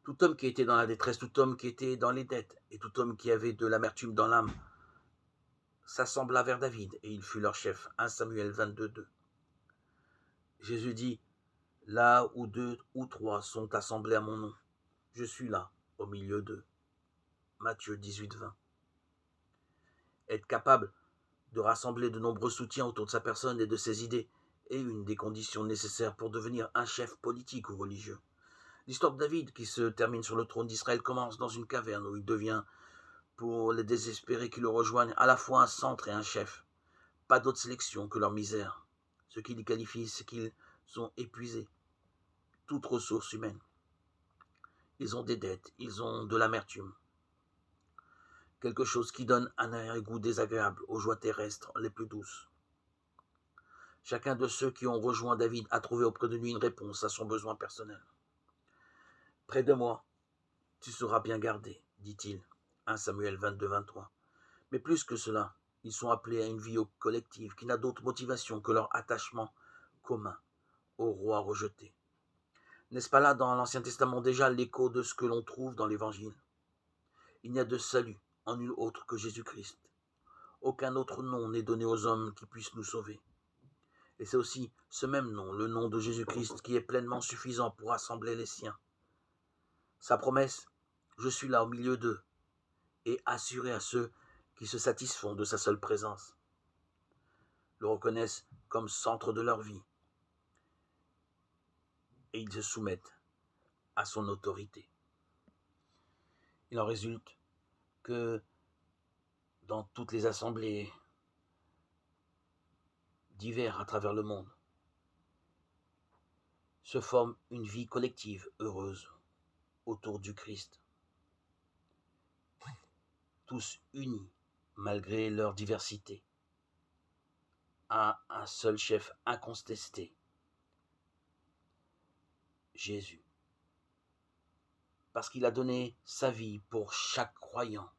Tout homme qui était dans la détresse, tout homme qui était dans les dettes, et tout homme qui avait de l'amertume dans l'âme, s'assembla vers David, et il fut leur chef. 1 Samuel 22:2. Jésus dit, là où 2 ou 3 sont assemblés à mon nom, je suis là, au milieu d'eux. Matthieu 18:20. Être capable de rassembler de nombreux soutiens autour de sa personne et de ses idées est une des conditions nécessaires pour devenir un chef politique ou religieux. L'histoire de David, qui se termine sur le trône d'Israël, commence dans une caverne où il devient, pour les désespérés qui le rejoignent, à la fois un centre et un chef. Pas d'autre sélection que leur misère. Ce qui les qualifie, c'est qu'ils ont épuisé toute ressource humaine. Ils ont des dettes, ils ont de l'amertume. Quelque chose qui donne un arrière-goût désagréable aux joies terrestres les plus douces. Chacun de ceux qui ont rejoint David a trouvé auprès de lui une réponse à son besoin personnel. Près de moi, tu seras bien gardé, dit-il. 1 Samuel 22-23. Mais plus que cela, ils sont appelés à une vie collective qui n'a d'autre motivation que leur attachement commun au roi rejeté. N'est-ce pas là dans l'Ancien Testament déjà l'écho de ce que l'on trouve dans l'Évangile? Il n'y a de salut en nul autre que Jésus-Christ. Aucun autre nom n'est donné aux hommes qui puissent nous sauver. Et c'est aussi ce même nom, le nom de Jésus-Christ, qui est pleinement suffisant pour rassembler les siens. Sa promesse, je suis là au milieu d'eux, est assurée à ceux qui se satisfont de sa seule présence, le reconnaissent comme centre de leur vie, et ils se soumettent à son autorité. Il en résulte que dans toutes les assemblées diverses à travers le monde, se forme une vie collective heureuse autour du Christ, tous unis malgré leur diversité, à un seul chef incontesté, Jésus, parce qu'il a donné sa vie pour chaque croyant,